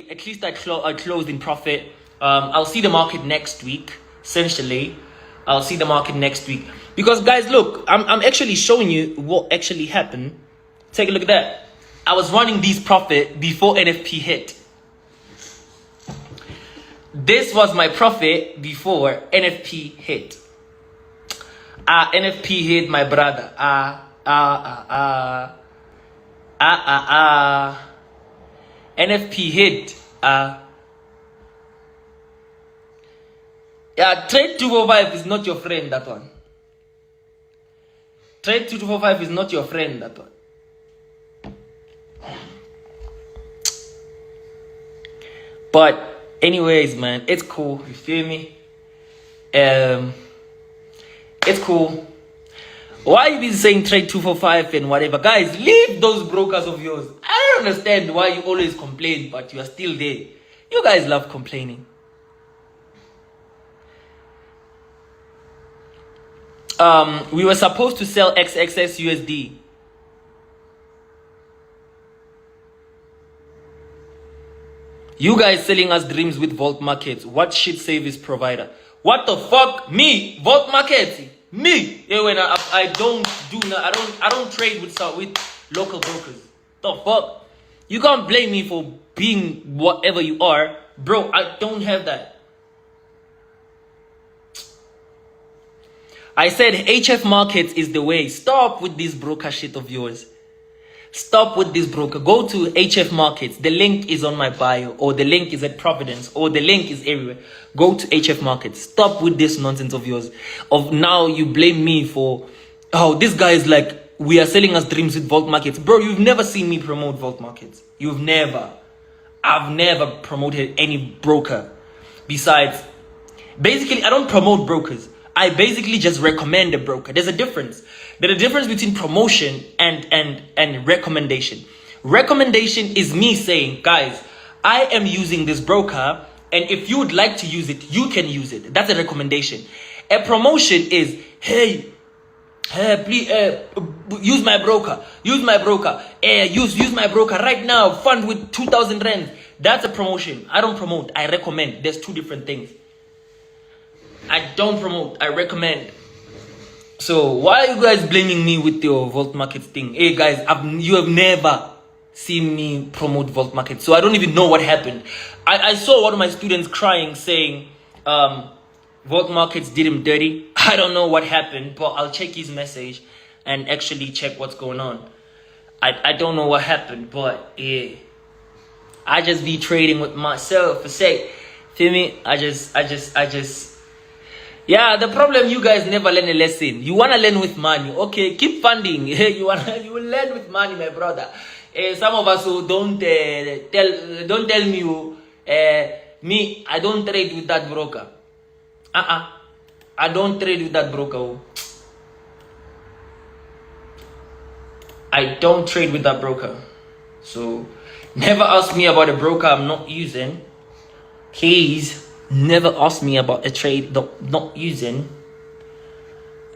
hey, at least I closed in profit. I'll see the market next week. Essentially, I'll see the market next week because, guys, look, I'm actually showing you what actually happened. Take a look at that. I was running these profit before NFP hit. This was my profit before NFP hit. NFP hit, my brother. NFP hit. Yeah, trade 245 is not your friend, that one. Trade 245 is not your friend, that one. But anyways, man, it's cool. You feel me? It's cool. Why you been saying trade 245 and whatever? Guys, leave those brokers of yours. I don't understand why you always complain, but you are still there. You guys love complaining. We were supposed to sell XXS USD. You guys selling us dreams with Vault Markets. What shit service provider? What the fuck? Me? Vault Markets? Me? Yeah, when I don't trade with local brokers. The fuck? You can't blame me for being whatever you are. Bro, I don't have that. I said HF Markets is the way. Stop with this broker shit of yours. Stop with this broker. Go to HF Markets. The link is on my bio, or the link is at Providence, or the link is everywhere. Go to HF Markets. Stop with this nonsense of yours. Of now you blame me for, oh, this guy is like, we are selling us dreams with Vault Markets. Bro, you've never seen me promote Vault Markets. You've never. I've never promoted any broker. Besides, basically, I don't promote brokers. I basically just recommend a broker. There's a difference. There's a difference between promotion and recommendation. Recommendation is me saying, guys, I am using this broker, and if you would like to use it, you can use it. That's a recommendation. A promotion is, hey, please use my broker. Use my broker. Use my broker right now. Fund with 2,000 rand. That's a promotion. I don't promote. I recommend. There's two different things. I don't promote. I recommend. So why are you guys blaming me with your Vault Markets thing? Hey guys, you have never seen me promote Vault Markets, so I don't even know what happened. I saw one of my students crying, saying Vault Markets did him dirty. I don't know what happened, but I'll check his message and actually check what's going on. I don't know what happened, but yeah, I just be trading with myself for sake. Feel me? I just. Yeah, the problem, you guys never learn a lesson. You want to learn with money. Okay, keep funding. You will learn with money, my brother. Some of us who don't tell me, me, I don't trade with that broker. I don't trade with that broker. I don't trade with that broker. So, never ask me about a broker I'm not using. Please. Never ask me about a trade not using.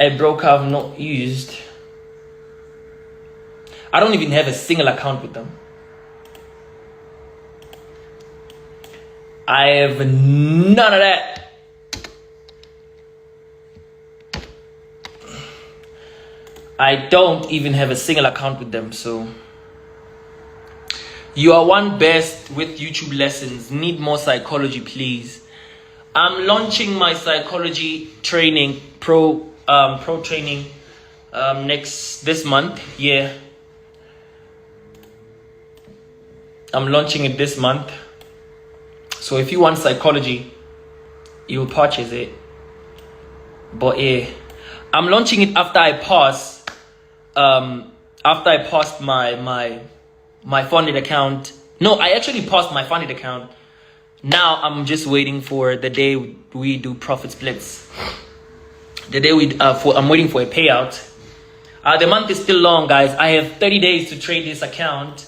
A broker I've not used. I don't even have a single account with them. I have none of that. I don't even have a single account with them. So you are one best with YouTube lessons. Need more psychology, please. I'm launching my psychology training, pro training, this month. Yeah, I'm launching it this month. So if you want psychology, you'll purchase it. But yeah, I'm launching it after I pass. After I passed my funded account. No, I actually passed my funded account. Now I'm just waiting for the day we do profit splits. The day I'm waiting for a payout. The month is still long, guys. I have 30 days to trade this account,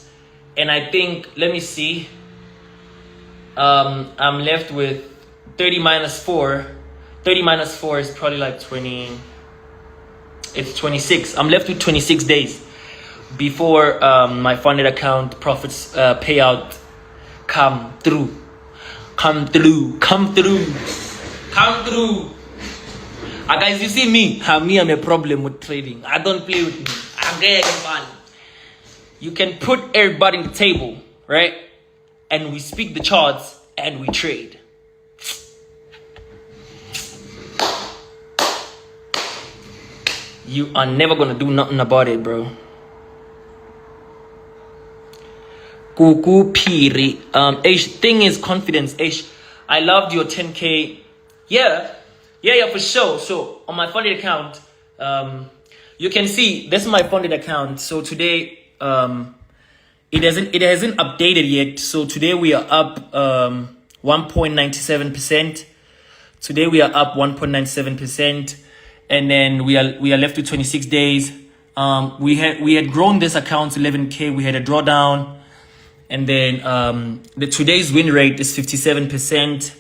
and I think, let me see. I'm left with 30 minus 4. 30 minus 4 is probably like 20. It's 26. I'm left with 26 days before my funded account profits payout come through. Come through. Come through. Come through. Guys, you see me? I'm a problem with trading. I don't play with me. I'm very fun. You can put everybody on the table, right? And we speak the charts and we trade. You are never gonna do nothing about it, bro. Kuku Piri. Thing is confidence. I loved your 10K. Yeah, for sure. So on my funded account, you can see this is my funded account. So today, it hasn't updated yet. So today we are up 1.97%. Today we are up 1.97%, and then we are left with 26 days. We had grown this account to 11K. We had a drawdown, and then the today's win rate is 57%.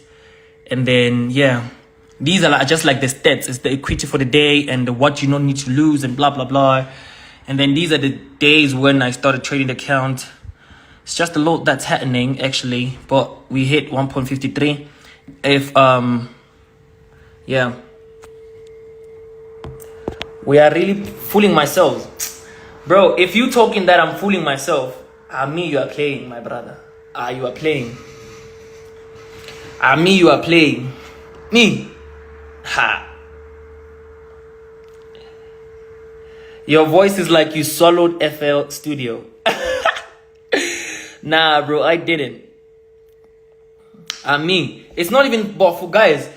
And then these are just like the stats. It's the equity for the day and what you don't need to lose and blah blah blah. And then these are the days when I started trading the account. It's just a lot that's happening actually, but we hit 1.53. If we are really fooling myself, bro. If you talking that I'm fooling myself, me you are playing, my brother. You are playing. Me you are playing. Me. Ha. Your voice is like you swallowed FL Studio. Nah, bro, I didn't. Me. It's not even, but for guys,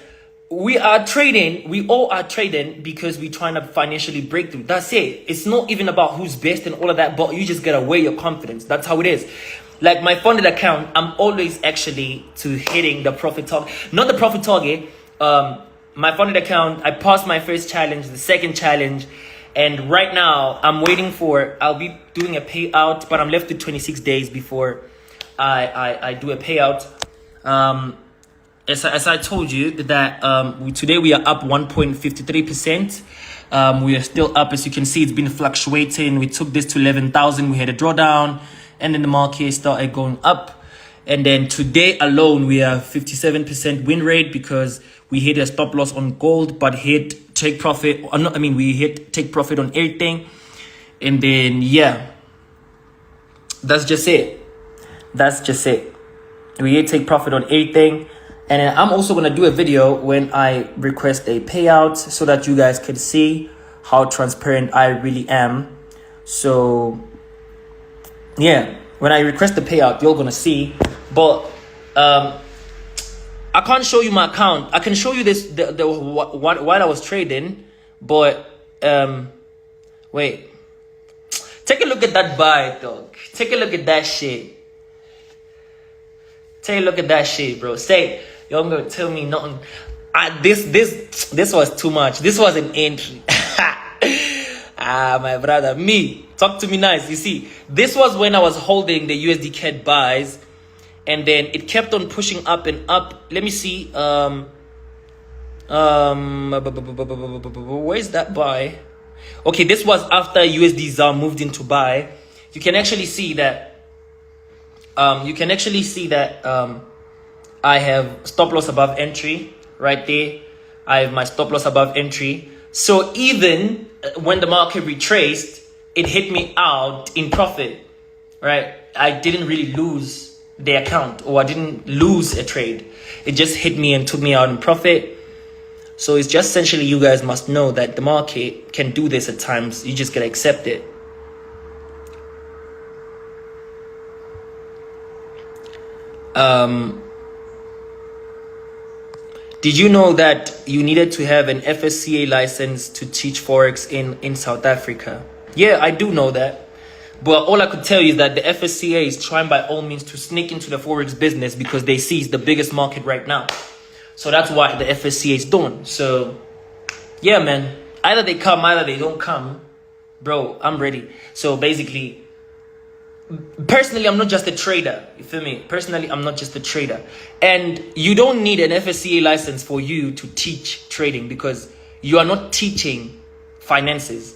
we are trading. We all are trading because we're trying to financially break through. That's it. It's not even about who's best and all of that, but you just gotta weigh your confidence. That's how it is. Like my funded account, I'm always actually to hitting the profit target. Not the profit target. My funded account, I passed my first challenge, the second challenge, and right now I'm waiting for, I'll be doing a payout, but I'm left with 26 days before I do a payout. As I told you that today we are up 1.53%. We are still up, as you can see. It's been fluctuating. We took this to 11,000. We had a drawdown, and then the market started going up. And then today alone, we are 57% win rate because we hit a stop loss on gold, but hit take profit. We hit take profit on everything. And then, that's just it. We hit take profit on everything. And then I'm also going to do a video when I request a payout so that you guys can see how transparent I really am. So, when I request the payout, you're going to see. But I can't show you my account. I can show you this while I was trading. But, wait. Take a look at that buy, dog. Take a look at that shit. Take a look at that shit, bro. Say, y'all gonna tell me nothing. This was too much. This was an entry. My brother, me. Talk to me nice. You see, this was when I was holding the USD CAD buys, and then it kept on pushing up and up. Let me see. Where's that buy? Okay, this was after USD ZAR moved into buy. You can actually see that. I have stop loss above entry right there. I have my stop loss above entry. So even when the market retraced, it hit me out in profit, right? I didn't really lose the account, or I didn't lose a trade. It just hit me and took me out in profit. So it's just essentially, you guys must know that the market can do this at times. You just gotta accept it. Did you know that you needed to have an FSCA license to teach Forex in South Africa? Yeah, I do know that. But all I could tell you is that the FSCA is trying by all means to sneak into the Forex business because they see it's the biggest market right now. So that's why the FSCA is doing. So, yeah, man. Either they come, either they don't come. Bro, I'm ready. So basically, personally, I'm not just a trader. You feel me? Personally, I'm not just a trader. And you don't need an FSCA license for you to teach trading because you are not teaching finances.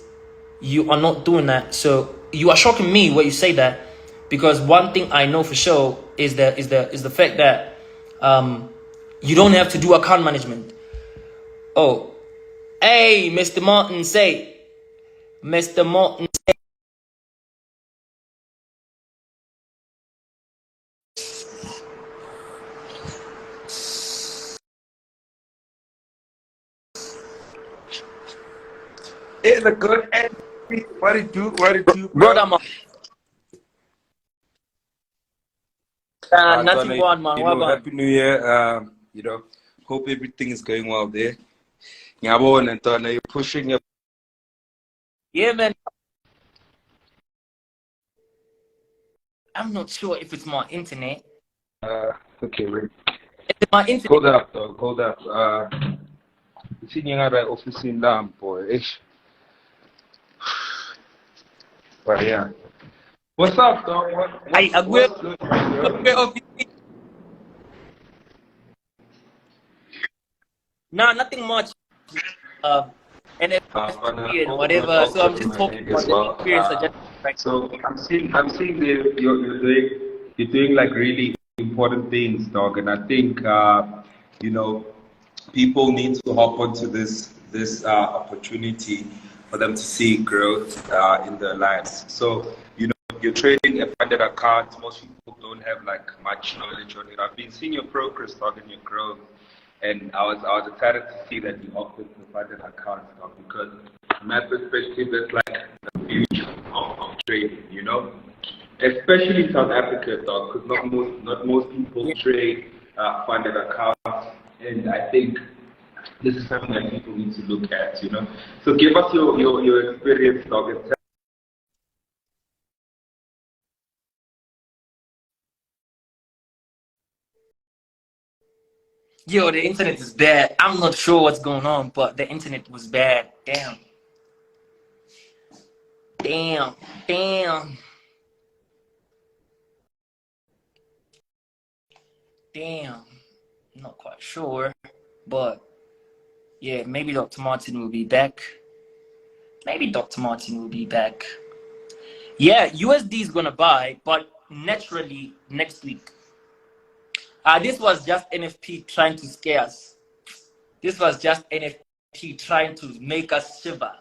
You are not doing that. So you are shocking me when you say that. Because one thing I know for sure is the fact that you don't have to do account management. Oh, hey, Mr. Martin, say, Mr. Martin. It's a good entry. What it do? What it do, Brother, bro? man. Nothing Donna, going, man. What going? Happy New Year. Hope everything is going well there. Ngiyabona and Donna, you're pushing your. Yeah, man. I'm not sure if it's my internet. Okay, wait. Is it my internet? Hold up, dog. Hold up. Sitting at the office in Lamp, boy. Ish. But yeah. What's up, dog? What's good, bro? Nah, nothing much. NFP and whatever. All So I'm good on just my talking end about as the well. experience I just right. So I'm seeing that you're doing like really important things, dog, and I think you know people need to hop onto this opportunity for them to see growth in their lives. So you're trading a funded account. Most people don't have like much knowledge on it. I've been seeing your progress, dog, and your growth. And I was excited to see that you opted to funded account, dog, because from my perspective, it's like the future of trading, especially in South Africa, dog, because not most people Yeah. trade funded accounts, and I think this is something that people need to look at. So give us your experience, dog, and Yo, the internet is bad. I'm not sure what's going on, but the internet was bad. Damn. Damn. Damn. Damn. Not quite sure. But yeah, maybe Dr. Martin will be back. Maybe Dr. Martin will be back. Yeah, USD is gonna buy, but naturally next week. This was just NFP trying to scare us. This was just NFP trying to make us shiver.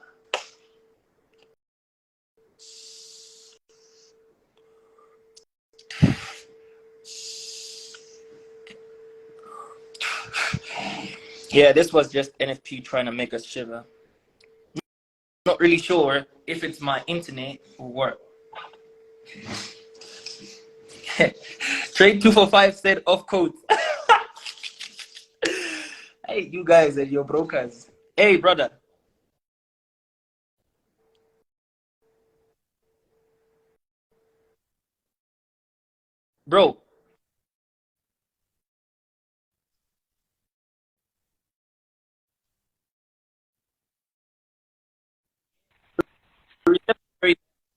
Yeah, this was just NFP trying to make us shiver. Not really sure if it's my internet or what. Trade 245 said off code. Hey, you guys and your brokers. Hey, brother. Bro.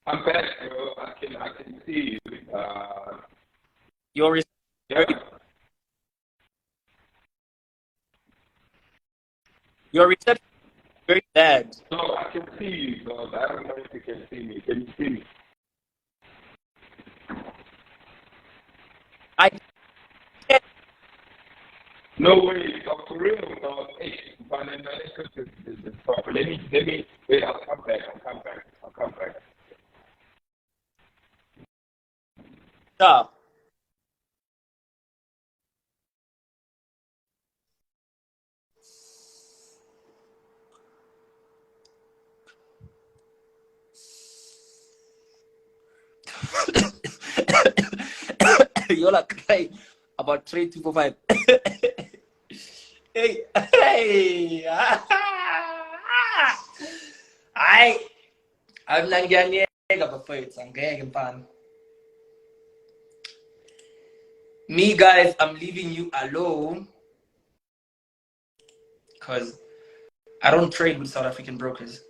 I'm back, bro. I can see you. Your Yeah. your reception is very bad. So I can see you, dog. I don't know if you can see me. Can you see me? I can't. No way, dog. For real, dog. Hey, financial is proper. Let me, wait, I'll come back. I'll come back. Stop. You're like crying about trade 245. Hey, hey. I I'm nangyayega bafowethu angeke mfana. Me guys, I'm leaving you alone because I don't trade with South African brokers.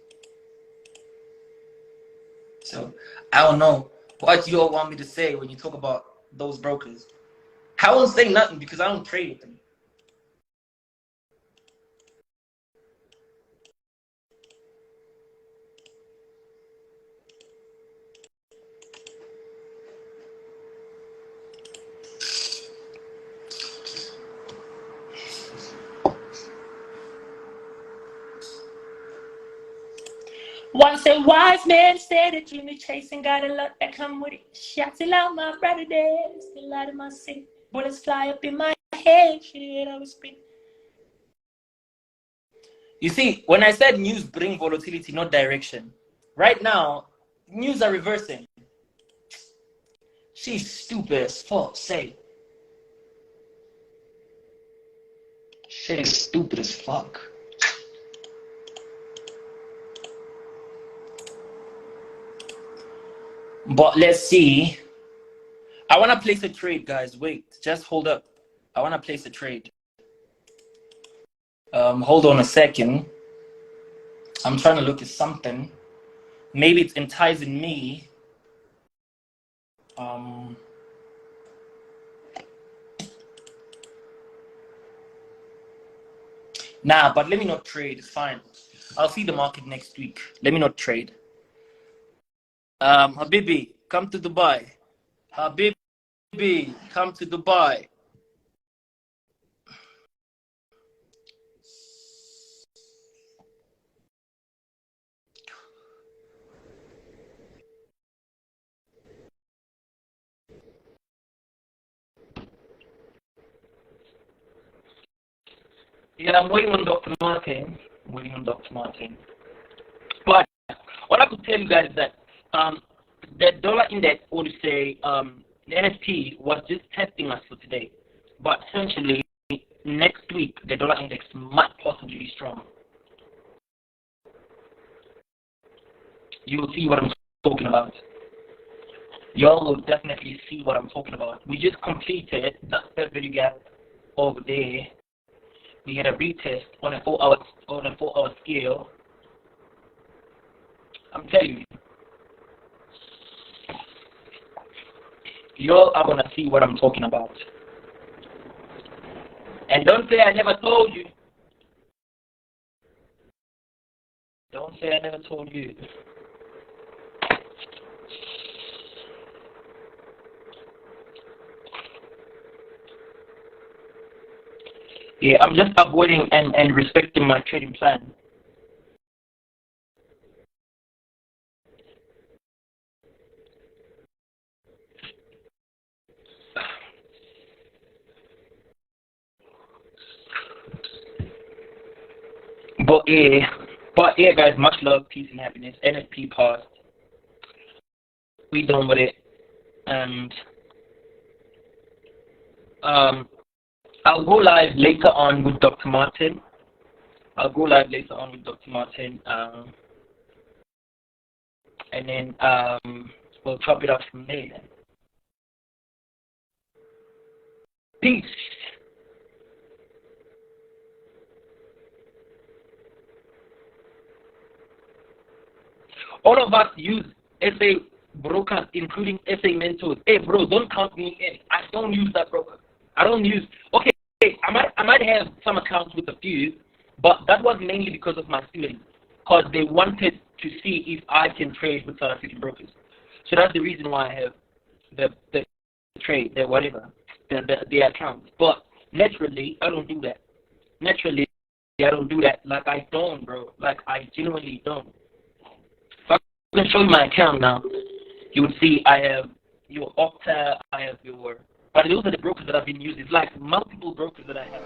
So I don't know what you all want me to say when you talk about those brokers. I won't say nothing because I don't trade with them. Once a wise man said that Jimmy chasing got a lot that come with it. Shots out my brother there, still out of my city. Bullets fly up in my head, shit, I was spit. You see, when I said news bring volatility, not direction, right now, news are reversing. She's stupid as fuck, say. Shit is stupid as fuck. But let's see. I want to place a trade, guys. Wait, just hold up. I want to place a trade. Hold on a second. I'm trying to look at something. Maybe it's enticing me. Nah, but let me not trade. It's fine. I'll see the market next week. Let me not trade. Habibi, come to Dubai. Habibi, come to Dubai. Yeah, I'm waiting on Dr. Martin. But what I could tell you guys is that the dollar index, or to say the NFP, was just testing us for today. But essentially, next week, the dollar index might possibly be strong. You will see what I'm talking about. Y'all will definitely see what I'm talking about. We just completed that third value gap over there. We had a retest on a 4-hour scale. I'm telling you, y'all are gonna see what I'm talking about. And don't say I never told you. Don't say I never told you. Yeah, I'm just avoiding and respecting my trading plan. But yeah, guys, much love, peace, and happiness. NFP passed. We done with it, and I'll go live later on with Dr. Martin. And then we'll chop it up from there. Peace. All of us use SA brokers, including SA mentors. Hey, bro, don't count me in. I don't use that broker. Okay, I might have some accounts with a few, but that was mainly because of my students, because they wanted to see if I can trade with South African brokers. So that's the reason why I have the trade, the accounts. But naturally, I don't do that. Like, I don't, bro. Like, I genuinely don't. I'm gonna show you my account now. You would see I have your Opta, but those are the brokers that I've been using. It's like multiple brokers that I have.